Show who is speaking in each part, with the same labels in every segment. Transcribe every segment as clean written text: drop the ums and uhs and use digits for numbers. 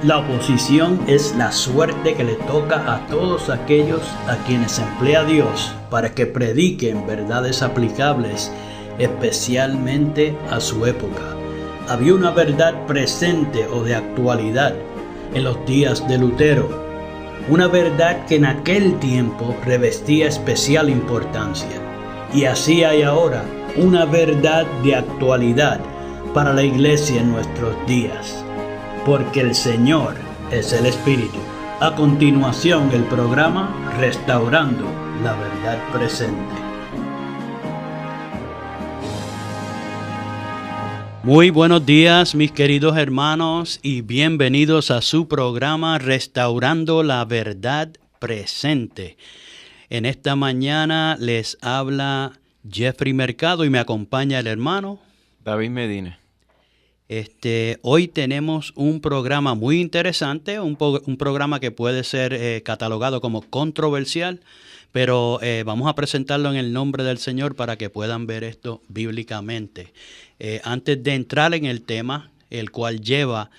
Speaker 1: La oposición es la suerte que le toca a todos aquellos a quienes emplea Dios para que prediquen verdades aplicables, especialmente a su época. Había una verdad presente o de actualidad en los días de Lutero, una verdad que en aquel tiempo revestía especial importancia. Y así hay ahora una verdad de actualidad para la iglesia en nuestros días. Porque el Señor es el Espíritu. A continuación, el programa Restaurando la Verdad Presente. Muy buenos días, mis queridos hermanos, y bienvenidos a su programa Restaurando la Verdad Presente. En esta mañana les habla Jeffrey Mercado y me acompaña el hermano
Speaker 2: David Medina.
Speaker 1: Hoy tenemos un programa muy interesante, un programa que puede ser catalogado como controversial, pero vamos a presentarlo en el nombre del Señor para que puedan ver esto bíblicamente. Antes de entrar en el tema, el cual lleva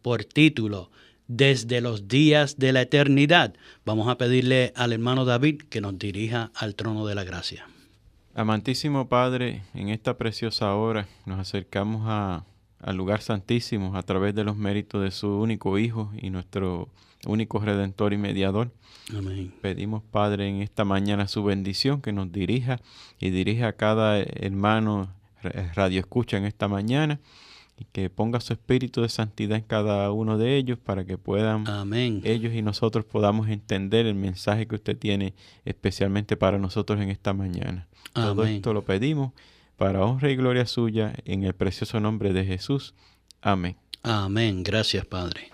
Speaker 1: por título Desde los días de la eternidad, vamos a pedirle al hermano David que nos dirija al trono de la gracia.
Speaker 2: Amantísimo Padre, en esta preciosa hora nos acercamos al lugar santísimo a través de los méritos de su único Hijo y nuestro único Redentor y Mediador.
Speaker 1: Amén.
Speaker 2: Pedimos, Padre, en esta mañana su bendición, que nos dirija y dirija a cada hermano radio escucha en esta mañana, y que ponga su espíritu de santidad en cada uno de ellos para que puedan
Speaker 1: Amén.
Speaker 2: ellos y nosotros podamos entender el mensaje que usted tiene especialmente para nosotros en esta mañana.
Speaker 1: Amén.
Speaker 2: Todo esto lo pedimos para honra y gloria suya, en el precioso nombre de Jesús. Amén.
Speaker 1: Amén. Gracias, Padre.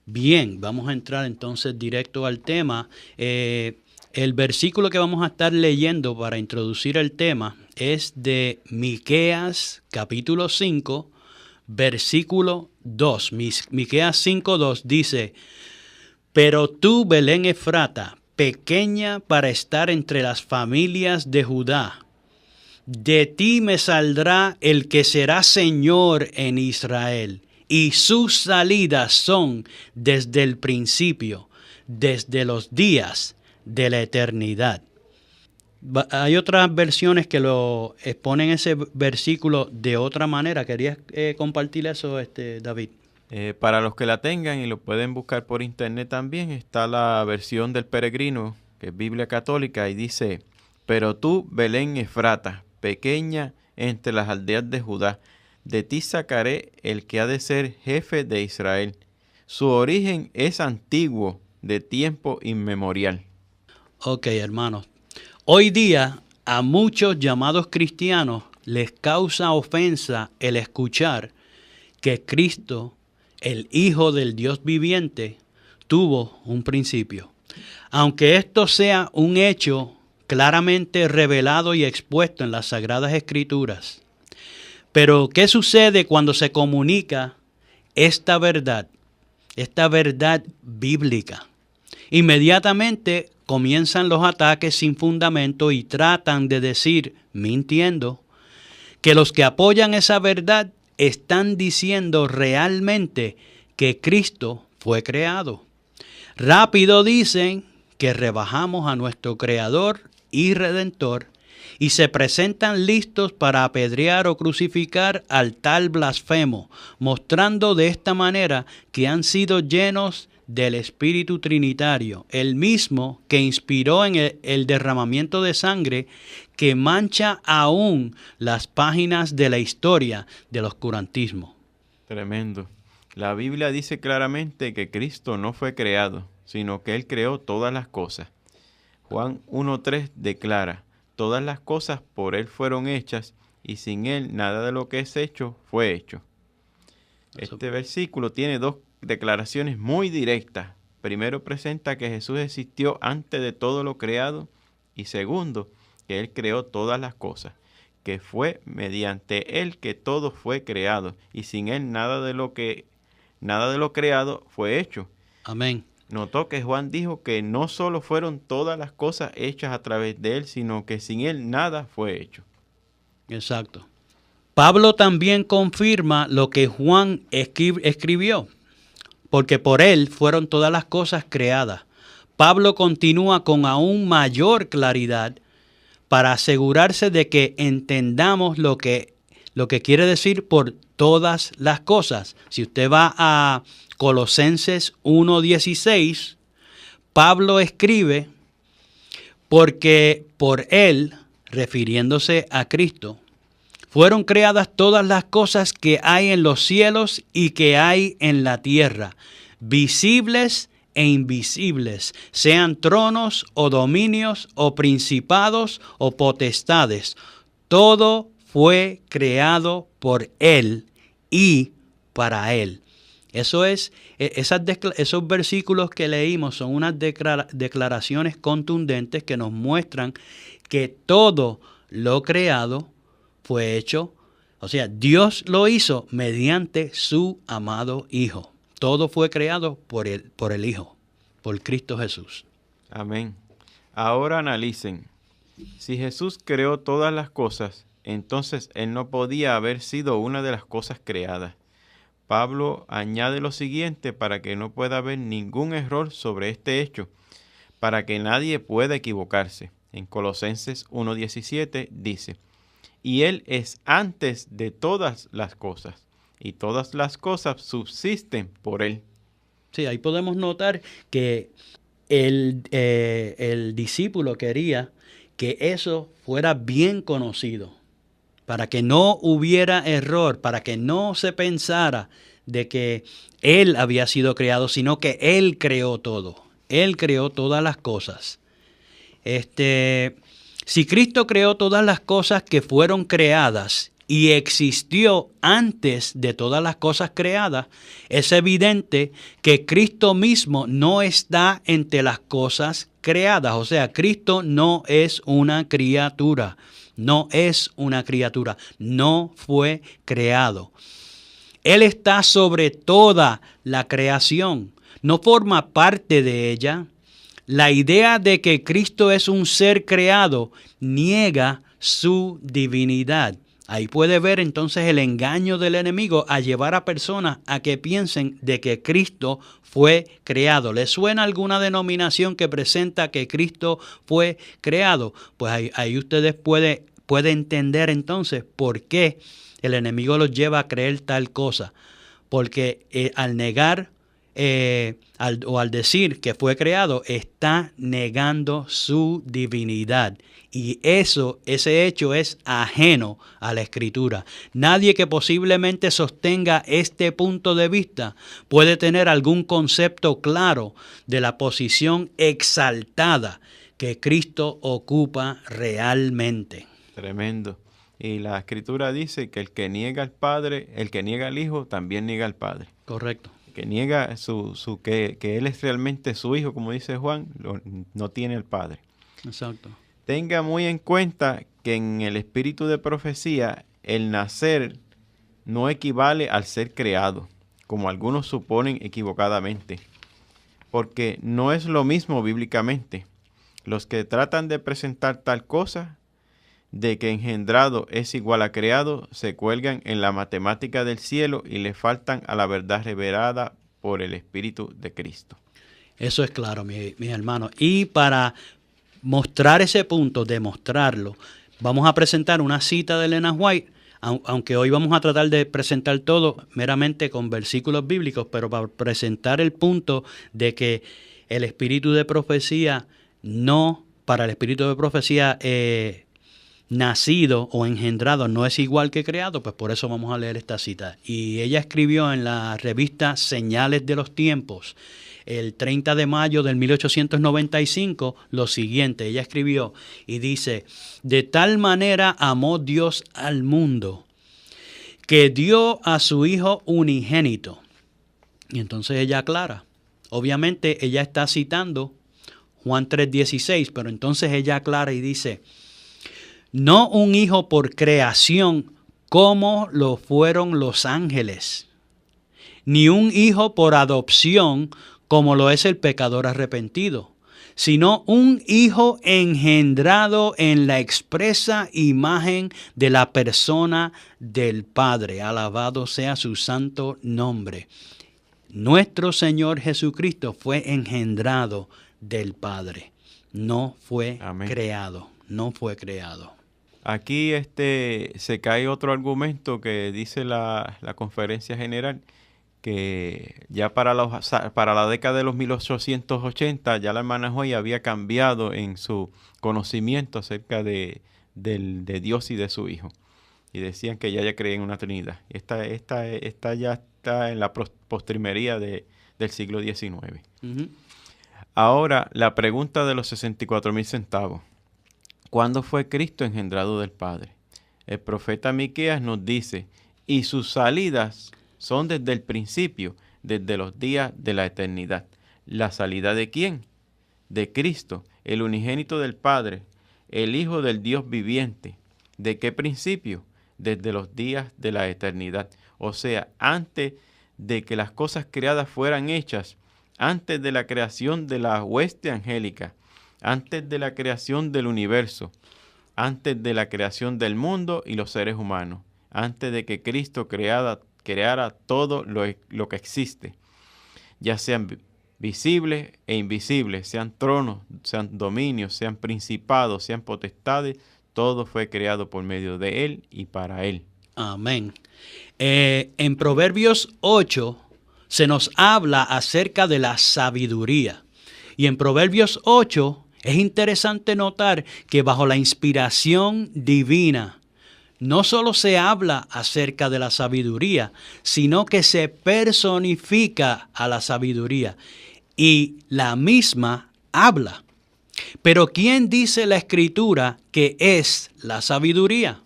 Speaker 1: Bien, vamos a entrar entonces directo al tema. El versículo que vamos a estar leyendo para introducir el tema es de Miqueas capítulo 5, versículo 2. Miqueas 5:2 dice: Pero tú, Belén Efrata, pequeña para estar entre las familias de Judá, de ti me saldrá el que será Señor en Israel, y sus salidas son desde el principio, desde los días de la eternidad. Hay otras versiones que lo exponen ese versículo de otra manera. ¿Querías compartir eso, David?
Speaker 2: Para los que la tengan y lo pueden buscar por internet también, está la versión del Peregrino, que es Biblia Católica, y dice: Pero tú, Belén Efrata, pequeña entre las aldeas de Judá, de ti sacaré el que ha de ser jefe de Israel. Su origen es antiguo, de tiempo inmemorial.
Speaker 1: Ok, hermanos. Hoy día a muchos llamados cristianos les causa ofensa el escuchar que Cristo, el Hijo del Dios viviente, tuvo un principio. Aunque esto sea un hecho claramente revelado y expuesto en las Sagradas Escrituras. Pero, ¿qué sucede cuando se comunica esta verdad bíblica? Inmediatamente comienzan los ataques sin fundamento y tratan de decir, mintiendo, que los que apoyan esa verdad están diciendo realmente que Cristo fue creado. Rápido dicen que rebajamos a nuestro Creador y Redentor y se presentan listos para apedrear o crucificar al tal blasfemo, mostrando de esta manera que han sido llenos del Espíritu Trinitario, el mismo que inspiró en el derramamiento de sangre que mancha aún las páginas de la historia del oscurantismo.
Speaker 2: Tremendo. La Biblia dice claramente que Cristo no fue creado, sino que Él creó todas las cosas. Juan 1:3 declara: Todas las cosas por Él fueron hechas, y sin Él nada de lo que es hecho fue hecho. Este versículo tiene dos declaraciones muy directas. Primero, presenta que Jesús existió antes de todo lo creado, y segundo, que Él creó todas las cosas, que fue mediante Él que todo fue creado, y sin Él nada de lo creado fue hecho.
Speaker 1: Amén.
Speaker 2: Notó que Juan dijo que no solo fueron todas las cosas hechas a través de Él, sino que sin Él nada fue hecho.
Speaker 1: Exacto. Pablo también confirma lo que Juan escribió. porque por Él fueron todas las cosas creadas. Pablo continúa con aún mayor claridad para asegurarse de que entendamos lo que quiere decir por todas las cosas. Si usted va a Colosenses 1:16, Pablo escribe, porque por Él, refiriéndose a Cristo, fueron creadas todas las cosas que hay en los cielos y que hay en la tierra, visibles e invisibles, sean tronos o dominios o principados o potestades. Todo fue creado por Él y para Él. Eso es, esos versículos que leímos son unas declaraciones contundentes que nos muestran que todo lo creado fue hecho, o sea, Dios lo hizo mediante su amado Hijo. Todo fue creado por el Hijo, por Cristo Jesús.
Speaker 2: Amén. Ahora analicen. Si Jesús creó todas las cosas, entonces Él no podía haber sido una de las cosas creadas. Pablo añade lo siguiente para que no pueda haber ningún error sobre este hecho, para que nadie pueda equivocarse. En Colosenses 1:17 dice, y Él es antes de todas las cosas, y todas las cosas subsisten por Él.
Speaker 1: Sí, ahí podemos notar que el discípulo quería que eso fuera bien conocido, para que no hubiera error, para que no se pensara de que Él había sido creado, sino que Él creó todo. Él creó todas las cosas. Si Cristo creó todas las cosas que fueron creadas y existió antes de todas las cosas creadas, es evidente que Cristo mismo no está entre las cosas creadas. O sea, Cristo no es una criatura. No es una criatura. No fue creado. Él está sobre toda la creación. No forma parte de ella. La idea de que Cristo es un ser creado niega su divinidad. Ahí puede ver entonces el engaño del enemigo a llevar a personas a que piensen de que Cristo fue creado. ¿Les suena alguna denominación que presenta que Cristo fue creado? Pues ahí ustedes pueden entender entonces por qué el enemigo los lleva a creer tal cosa. Porque al negar al decir que fue creado, está negando su divinidad. Y ese hecho es ajeno a la Escritura. Nadie que posiblemente sostenga este punto de vista puede tener algún concepto claro de la posición exaltada que Cristo ocupa realmente.
Speaker 2: Tremendo. Y la Escritura dice que el que niega al Padre, el que niega al Hijo, también niega al Padre.
Speaker 1: Correcto.
Speaker 2: Que niega que Él es realmente su Hijo, como dice Juan, no tiene al Padre.
Speaker 1: Exacto.
Speaker 2: Tenga muy en cuenta que en el espíritu de profecía, el nacer no equivale al ser creado, como algunos suponen equivocadamente, porque no es lo mismo bíblicamente. Los que tratan de presentar tal cosa, de que engendrado es igual a creado, se cuelgan en la matemática del cielo y le faltan a la verdad revelada por el Espíritu de Cristo.
Speaker 1: Eso es claro, mis hermanos. Y para mostrar ese punto, demostrarlo, vamos a presentar una cita de Elena White, aunque hoy vamos a tratar de presentar todo meramente con versículos bíblicos, pero para presentar el punto de que el espíritu de profecía para el espíritu de profecía nacido o engendrado no es igual que creado, pues por eso vamos a leer esta cita. Y ella escribió en la revista Señales de los Tiempos, el 30 de mayo del 1895, lo siguiente. Ella escribió y dice: de tal manera amó Dios al mundo, que dio a su Hijo unigénito. Y entonces ella aclara. Obviamente ella está citando Juan 3:16, pero entonces ella aclara y dice: no un hijo por creación como lo fueron los ángeles, ni un hijo por adopción como lo es el pecador arrepentido, sino un hijo engendrado en la expresa imagen de la persona del Padre. Alabado sea su santo nombre. Nuestro Señor Jesucristo fue engendrado del Padre. No fue
Speaker 2: Amén.
Speaker 1: creado. No fue creado.
Speaker 2: Aquí se cae otro argumento que dice la Conferencia General, que ya para la década de los 1880 ya la hermana Joy había cambiado en su conocimiento acerca de Dios y de su Hijo. Y decían que ya creían en una Trinidad. Esta ya está en la postrimería del siglo XIX.
Speaker 1: Uh-huh.
Speaker 2: Ahora, la pregunta de los 64,000 centavos. ¿Cuándo fue Cristo engendrado del Padre? El profeta Miqueas nos dice, y sus salidas son desde el principio, desde los días de la eternidad. ¿La salida de quién? De Cristo, el unigénito del Padre, el Hijo del Dios viviente. ¿De qué principio? Desde los días de la eternidad. O sea, antes de que las cosas creadas fueran hechas, antes de la creación de la hueste angélica, antes de la creación del universo, antes de la creación del mundo y los seres humanos, antes de que Cristo creara todo lo que existe, ya sean visibles e invisibles, sean tronos, sean dominios, sean principados, sean potestades, todo fue creado por medio de Él y para Él.
Speaker 1: Amén. En Proverbios 8 se nos habla acerca de la sabiduría. Y en Proverbios 8 es interesante notar que bajo la inspiración divina no solo se habla acerca de la sabiduría, sino que se personifica a la sabiduría y la misma habla. Pero ¿quién dice la Escritura que es la sabiduría?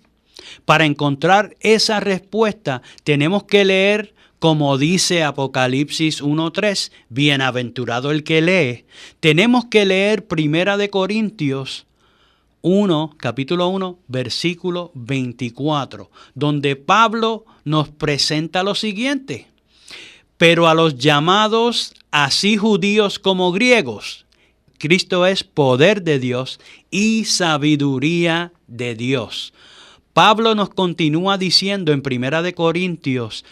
Speaker 1: Para encontrar esa respuesta tenemos que leer como dice Apocalipsis 1:3, bienaventurado el que lee. Tenemos que leer 1 Corintios 1, capítulo 1, versículo 24, donde Pablo nos presenta lo siguiente. Pero a los llamados, así judíos como griegos, Cristo es poder de Dios y sabiduría de Dios. Pablo nos continúa diciendo en 1 Corintios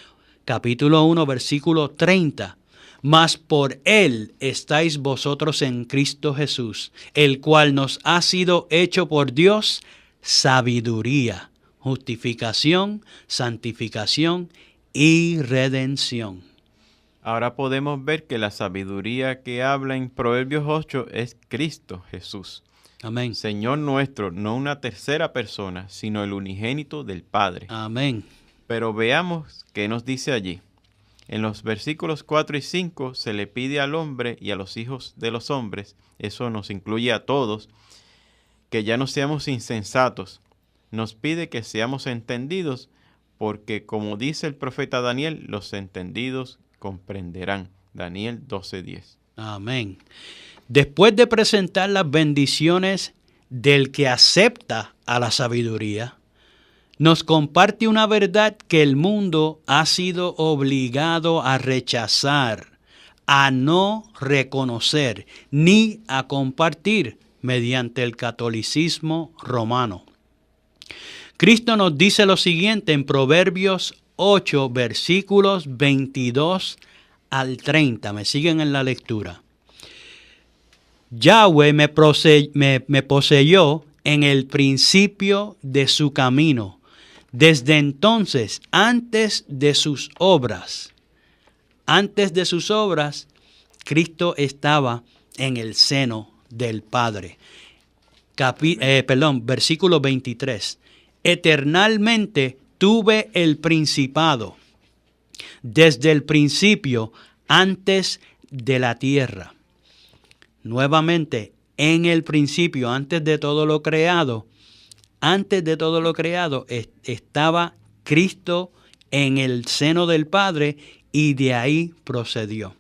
Speaker 1: capítulo 1, versículo 30. Mas por Él estáis vosotros en Cristo Jesús, el cual nos ha sido hecho por Dios sabiduría, justificación, santificación y redención.
Speaker 2: Ahora podemos ver que la sabiduría que habla en Proverbios 8 es Cristo Jesús.
Speaker 1: Amén.
Speaker 2: Señor nuestro, no una tercera persona, sino el unigénito del Padre.
Speaker 1: Amén.
Speaker 2: Pero veamos qué nos dice allí. En los versículos 4 y 5 se le pide al hombre y a los hijos de los hombres, eso nos incluye a todos, que ya no seamos insensatos. Nos pide que seamos entendidos, porque como dice el profeta Daniel, los entendidos comprenderán. Daniel 12:10.
Speaker 1: Amén. Después de presentar las bendiciones del que acepta a la sabiduría, nos comparte una verdad que el mundo ha sido obligado a rechazar, a no reconocer, ni a compartir mediante el catolicismo romano. Cristo nos dice lo siguiente en Proverbios 8, versículos 22 al 30. Me siguen en la lectura. Yahweh me poseyó en el principio de su camino. Desde entonces, antes de sus obras, Cristo estaba en el seno del Padre. Versículo 23. Eternalmente tuve el principado, desde el principio, antes de la tierra. Nuevamente, en el principio, antes de todo lo creado, estaba Cristo en el seno del Padre y de ahí procedió.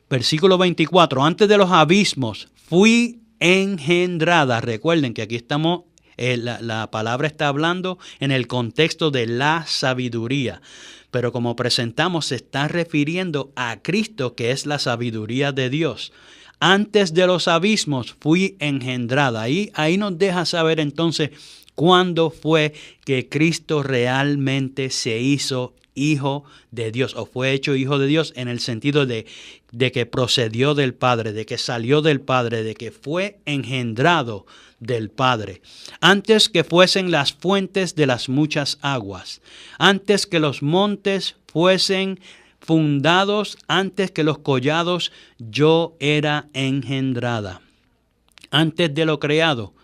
Speaker 1: Versículo 24, antes de los abismos fui engendrada. Recuerden que aquí estamos, la palabra está hablando en el contexto de la sabiduría. Pero como presentamos, se está refiriendo a Cristo, que es la sabiduría de Dios. Antes de los abismos fui engendrada. Ahí nos deja saber entonces cuándo fue que Cristo realmente se hizo hijo de Dios, o fue hecho hijo de Dios en el sentido de que procedió del Padre, de que salió del Padre, de que fue engendrado del Padre. Antes que fuesen las fuentes de las muchas aguas, antes que los montes fuesen fundados, antes que los collados, yo era engendrada. Antes de lo creado,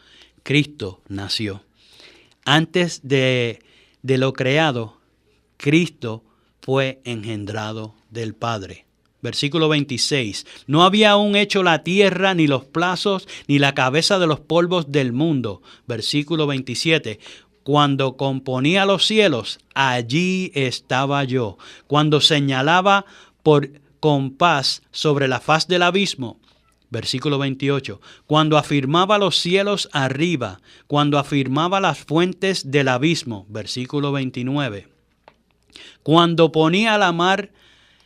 Speaker 1: Cristo nació. Antes de lo creado, Cristo fue engendrado del Padre. Versículo 26. No había aún hecho la tierra, ni los plazos, ni la cabeza de los polvos del mundo. Versículo 27. Cuando componía los cielos, allí estaba yo. Cuando señalaba por compás sobre la faz del abismo. Versículo 28. Cuando afirmaba los cielos arriba, cuando afirmaba las fuentes del abismo. Versículo 29. Cuando ponía a la mar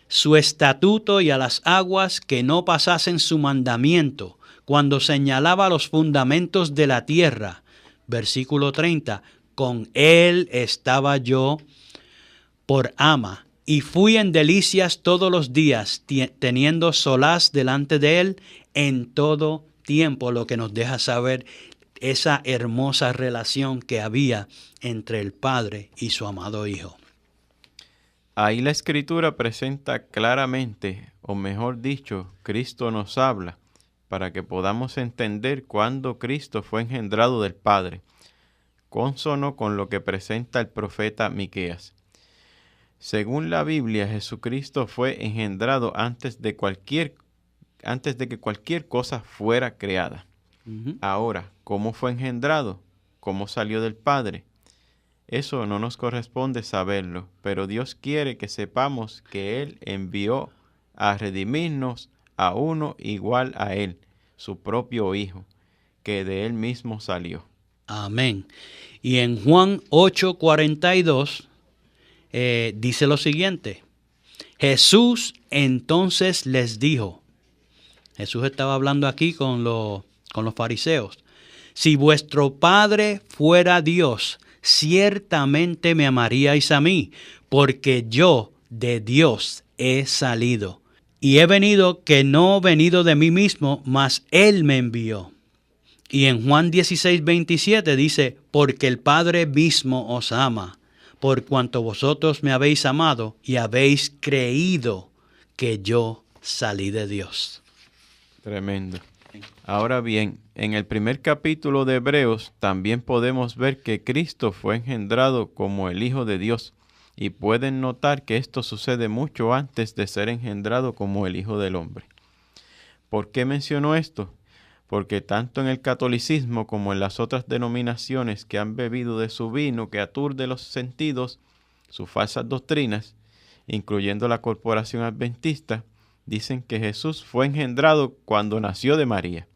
Speaker 1: su estatuto y a las aguas que no pasasen su mandamiento, cuando señalaba los fundamentos de la tierra. Versículo 30. Con él estaba yo por ama, y fui en delicias todos los días, teniendo solaz delante de él en todo tiempo, lo que nos deja saber esa hermosa relación que había entre el Padre y su amado Hijo.
Speaker 2: Ahí la Escritura presenta claramente, o mejor dicho, Cristo nos habla, para que podamos entender cuándo Cristo fue engendrado del Padre, cónsono con lo que presenta el profeta Miqueas. Según la Biblia, Jesucristo fue engendrado antes de que cualquier cosa fuera creada. Ahora, ¿cómo fue engendrado? ¿Cómo salió del Padre? Eso no nos corresponde saberlo, pero Dios quiere que sepamos que Él envió a redimirnos a uno igual a Él, su propio Hijo, que de Él mismo salió.
Speaker 1: Amén. Y en Juan 8:42 dice lo siguiente. Jesús entonces les dijo, Jesús estaba hablando aquí con los fariseos, si vuestro Padre fuera Dios, ciertamente me amaríais a mí, porque yo de Dios he salido. Y he venido que no he venido de mí mismo, mas Él me envió. Y en Juan 16:27 dice, porque el Padre mismo os ama, por cuanto vosotros me habéis amado y habéis creído que yo salí de Dios.
Speaker 2: Tremendo. Ahora bien, en el primer capítulo de Hebreos también podemos ver que Cristo fue engendrado como el Hijo de Dios, y pueden notar que esto sucede mucho antes de ser engendrado como el Hijo del Hombre. ¿Por qué menciono esto? Porque tanto en el catolicismo como en las otras denominaciones que han bebido de su vino que aturde los sentidos, sus falsas doctrinas, incluyendo la Corporación Adventista, dicen que Jesús fue engendrado cuando nació de María.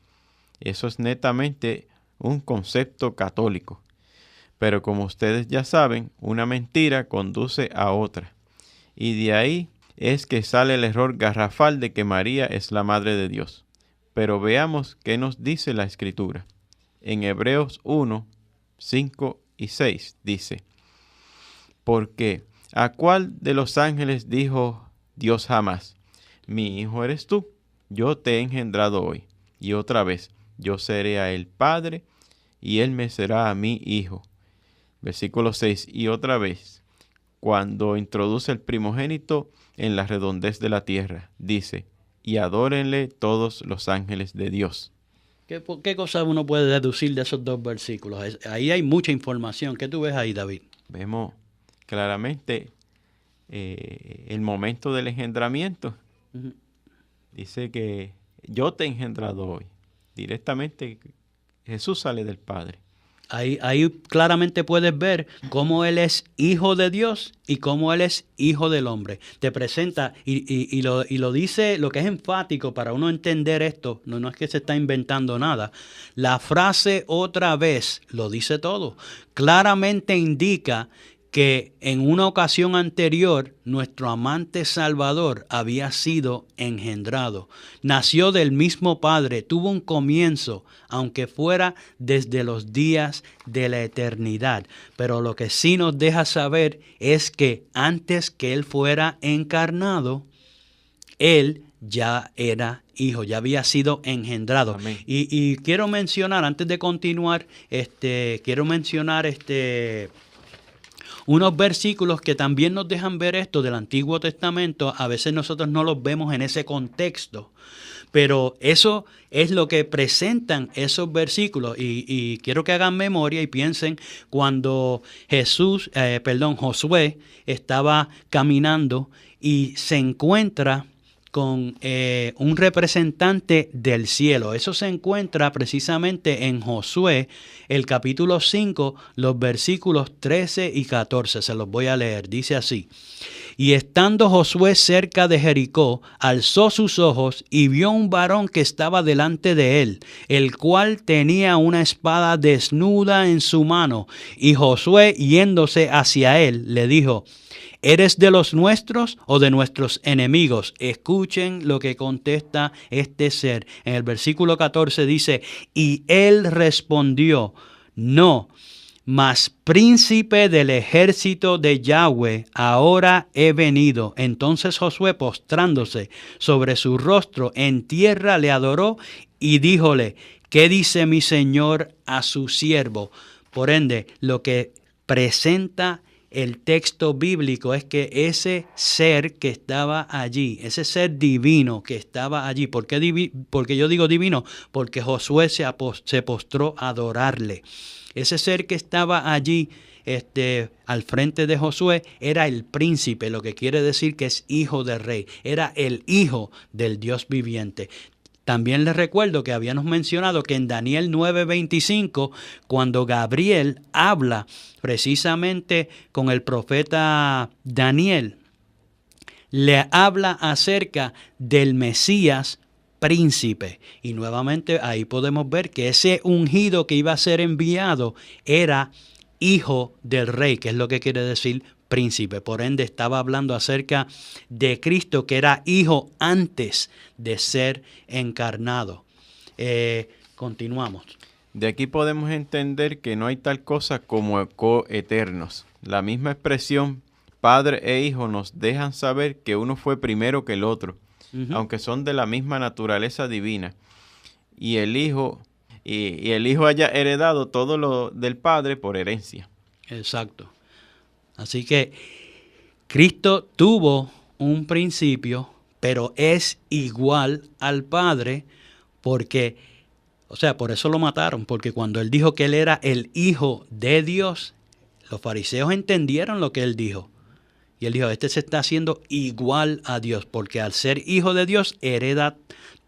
Speaker 2: Eso es netamente un concepto católico. Pero como ustedes ya saben, una mentira conduce a otra. Y de ahí es que sale el error garrafal de que María es la Madre de Dios. Pero veamos qué nos dice la Escritura. En Hebreos 1, 5 y 6 dice, porque ¿a cuál de los ángeles dijo Dios jamás? Mi hijo eres tú, yo te he engendrado hoy. Y otra vez, yo seré a él padre, y él me será a mí hijo. Versículo 6, y otra vez, cuando introduce el primogénito en la redondez de la tierra, dice, y adórenle todos los ángeles de Dios.
Speaker 1: ¿Qué cosa uno puede deducir de esos dos versículos? Ahí hay mucha información. ¿Qué tú ves ahí, David?
Speaker 2: Vemos claramente el momento del engendramiento. Uh-huh. Dice que yo te he engendrado hoy. Directamente Jesús sale del Padre.
Speaker 1: Ahí claramente puedes ver cómo Él es hijo de Dios y cómo Él es hijo del hombre. Te presenta y lo dice, lo que es enfático para uno entender esto, no es que se está inventando nada. La frase otra vez lo dice todo. Claramente indica que en una ocasión anterior nuestro amante Salvador había sido engendrado. Nació del mismo Padre, tuvo un comienzo, aunque fuera desde los días de la eternidad. Pero lo que sí nos deja saber es que antes que Él fuera encarnado, Él ya era hijo, ya había sido engendrado.
Speaker 2: Amén.
Speaker 1: Y quiero mencionar, antes de continuar, unos versículos que también nos dejan ver esto del Antiguo Testamento. A veces nosotros no los vemos en ese contexto, pero eso es lo que presentan esos versículos. Y quiero que hagan memoria y piensen cuando Josué estaba caminando y se encuentra con un representante del cielo. Eso se encuentra precisamente en Josué, el capítulo 5, los versículos 13 y 14. Se los voy a leer. Dice así: Y estando Josué cerca de Jericó, alzó sus ojos y vio un varón que estaba delante de él, el cual tenía una espada desnuda en su mano. Y Josué, yéndose hacia él, le dijo: ¿Eres de los nuestros o de nuestros enemigos? Escuchen lo que contesta este ser. En el versículo 14 dice: Y él respondió: No, mas príncipe del ejército de Yahweh, ahora he venido. Entonces Josué, postrándose sobre su rostro en tierra, le adoró y díjole: ¿Qué dice mi señor a su siervo? Por ende, lo que presenta el texto bíblico es que ese ser que estaba allí, ese ser divino que estaba allí, ¿por qué yo digo divino? Porque Josué se postró a adorarle. Ese ser que estaba allí al frente de Josué era el príncipe, lo que quiere decir que es hijo del rey, era el hijo del Dios viviente. También les recuerdo que habíamos mencionado que en Daniel 9:25, cuando Gabriel habla precisamente con el profeta Daniel, le habla acerca del Mesías príncipe. Y nuevamente ahí podemos ver que ese ungido que iba a ser enviado era hijo del rey, que es lo que quiere decir príncipe. Por ende, estaba hablando acerca de Cristo, que era hijo antes de ser encarnado. Continuamos.
Speaker 2: De aquí podemos entender que no hay tal cosa como coeternos. La misma expresión padre e hijo nos dejan saber que uno fue primero que el otro, aunque son de la misma naturaleza divina. Y el hijo haya heredado todo lo del padre por herencia.
Speaker 1: Exacto. Así que Cristo tuvo un principio, pero es igual al Padre porque, por eso lo mataron, porque cuando él dijo que él era el Hijo de Dios, los fariseos entendieron lo que él dijo. Y él dijo: este se está haciendo igual a Dios, porque al ser hijo de Dios hereda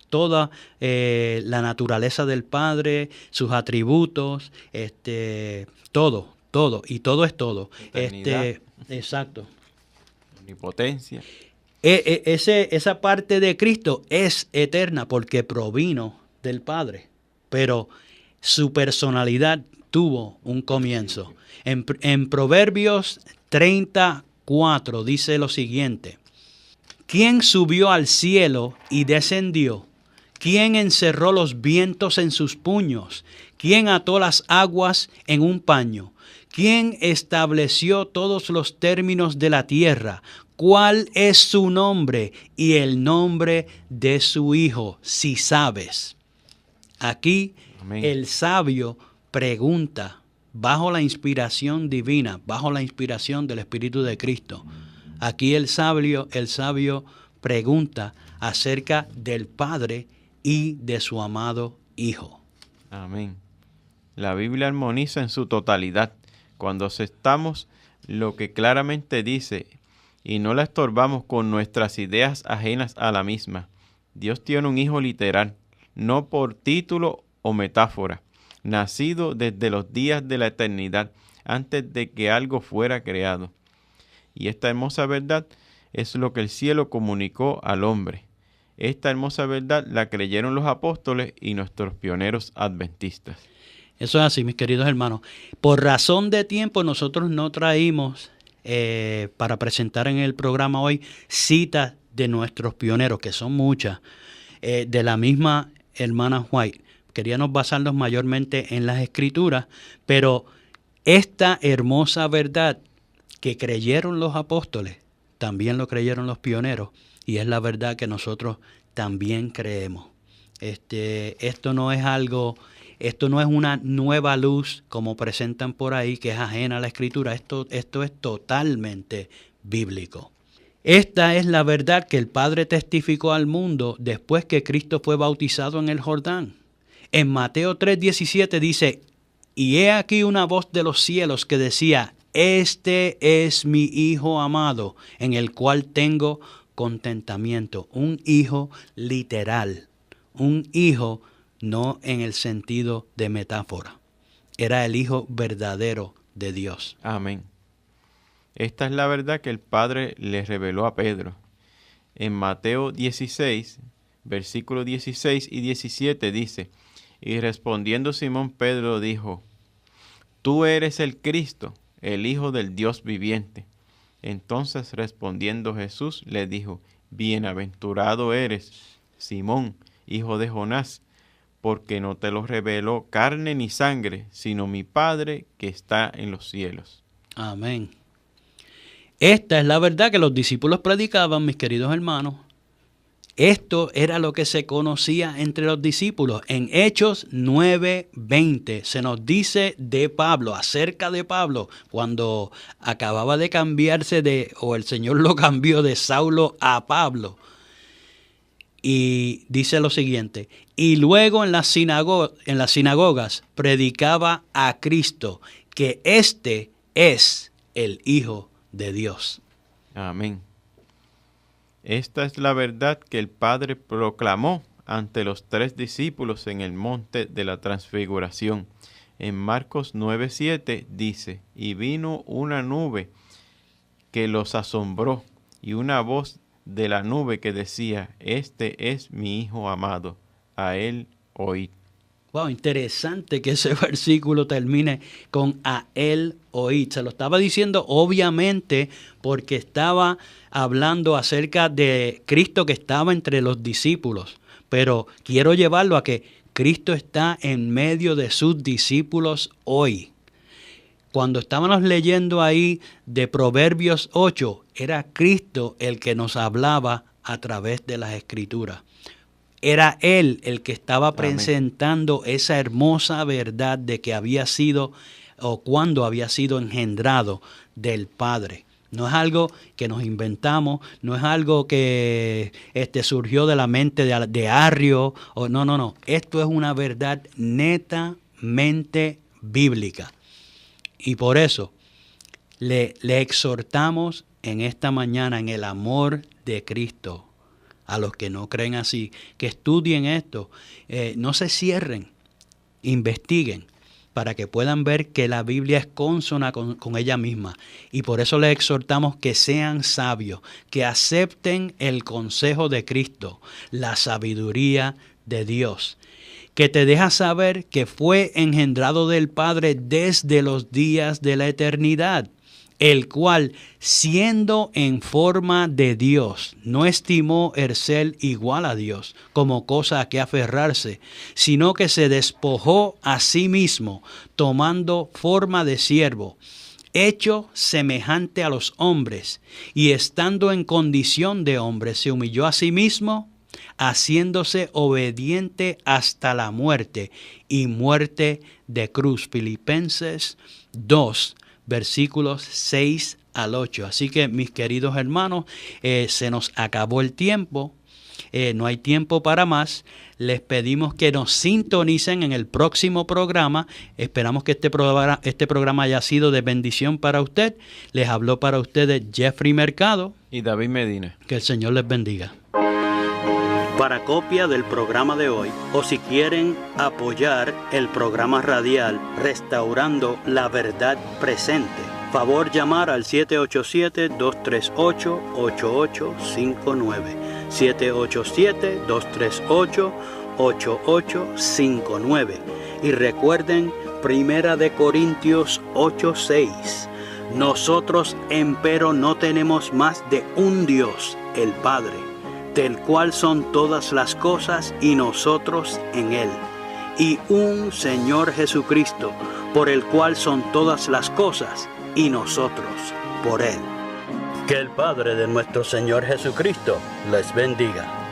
Speaker 1: toda la naturaleza del Padre, sus atributos, todo, y todo es todo. Exacto.
Speaker 2: Omnipotencia.
Speaker 1: Esa parte de Cristo es eterna porque provino del Padre, pero su personalidad tuvo un comienzo. En Proverbios 34 dice lo siguiente: ¿Quién subió al cielo y descendió? ¿Quién encerró los vientos en sus puños? ¿Quién ató las aguas en un paño? ¿Quién estableció todos los términos de la tierra? ¿Cuál es su nombre y el nombre de su hijo, si sabes? Aquí
Speaker 2: Amén.
Speaker 1: El sabio pregunta bajo la inspiración divina, bajo la inspiración del Espíritu de Cristo. Aquí el sabio pregunta acerca del Padre y de su amado Hijo.
Speaker 2: Amén. La Biblia armoniza en su totalidad cuando aceptamos lo que claramente dice y no la estorbamos con nuestras ideas ajenas a la misma. Dios tiene un hijo literal, no por título o metáfora, nacido desde los días de la eternidad, antes de que algo fuera creado. Y esta hermosa verdad es lo que el cielo comunicó al hombre. Esta hermosa verdad la creyeron los apóstoles y nuestros pioneros adventistas.
Speaker 1: Eso es así, mis queridos hermanos. Por razón de tiempo, nosotros no traímos para presentar en el programa hoy citas de nuestros pioneros, que son muchas, de la misma hermana White. Queríamos basarnos mayormente en las Escrituras, pero esta hermosa verdad que creyeron los apóstoles, también lo creyeron los pioneros, y es la verdad que nosotros también creemos. Esto no es una nueva luz como presentan por ahí, que es ajena a la Escritura. Esto es totalmente bíblico. Esta es la verdad que el Padre testificó al mundo después que Cristo fue bautizado en el Jordán. En Mateo 3:17 dice, y he aquí una voz de los cielos que decía, este es mi Hijo amado, en el cual tengo contentamiento. Un hijo literal, un hijo no en el sentido de metáfora. Era el Hijo verdadero de Dios.
Speaker 2: Amén. Esta es la verdad que el Padre le reveló a Pedro. En Mateo 16, versículos 16 y 17 dice, y respondiendo Simón Pedro dijo, tú eres el Cristo, el Hijo del Dios viviente. Entonces respondiendo Jesús le dijo, bienaventurado eres, Simón, hijo de Jonás, porque no te lo reveló carne ni sangre, sino mi Padre que está en los cielos.
Speaker 1: Amén. Esta es la verdad que los discípulos predicaban, mis queridos hermanos. Esto era lo que se conocía entre los discípulos. En Hechos 9:20 se nos dice de Pablo, acerca de Pablo, cuando acababa de cambiarse o el Señor lo cambió de Saulo a Pablo. Y dice lo siguiente, y luego en las sinagogas predicaba a Cristo, que este es el Hijo de Dios.
Speaker 2: Amén. Esta es la verdad que el Padre proclamó ante los 3 discípulos en el monte de la transfiguración. En Marcos 9:7 dice, y vino una nube que los asombró, y una voz de la nube que decía, este es mi Hijo amado, a él oíd.
Speaker 1: Wow, interesante que ese versículo termine con a él oíd. Se lo estaba diciendo obviamente porque estaba hablando acerca de Cristo que estaba entre los discípulos. Pero quiero llevarlo a que Cristo está en medio de sus discípulos hoy. Cuando estábamos leyendo ahí de Proverbios 8, era Cristo el que nos hablaba a través de las Escrituras. Era Él el que estaba presentando esa hermosa verdad de que había sido o cuando había sido engendrado del Padre. No es algo que nos inventamos, no es algo que surgió de la mente de Arrio. No. Esto es una verdad netamente bíblica. Y por eso le exhortamos en esta mañana en el amor de Cristo. A los que no creen así, que estudien esto, no se cierren, investiguen para que puedan ver que la Biblia es consona con ella misma. Y por eso les exhortamos que sean sabios, que acepten el consejo de Cristo, la sabiduría de Dios, que te deja saber que fue engendrado del Padre desde los días de la eternidad, el cual, siendo en forma de Dios, no estimó el ser igual a Dios como cosa a que aferrarse, sino que se despojó a sí mismo, tomando forma de siervo, hecho semejante a los hombres, y estando en condición de hombre, se humilló a sí mismo, haciéndose obediente hasta la muerte, y muerte de cruz. Filipenses 2, versículos 6 al 8. Así que, mis queridos hermanos, se nos acabó el tiempo. No hay tiempo para más. Les pedimos que nos sintonicen en el próximo programa. Esperamos que este programa haya sido de bendición para usted. Les habló para ustedes Jeffrey Mercado
Speaker 2: y David Medina.
Speaker 1: Que el Señor les bendiga. Para copia del programa de hoy, o si quieren apoyar el programa radial Restaurando la Verdad Presente, favor llamar al 787-238-8859. 787-238-8859. Y recuerden Primera de Corintios 8:6. Nosotros, empero, no tenemos más de un Dios, el Padre, del cual son todas las cosas y nosotros en Él, y un Señor Jesucristo, por el cual son todas las cosas y nosotros por Él. Que el Padre de nuestro Señor Jesucristo les bendiga.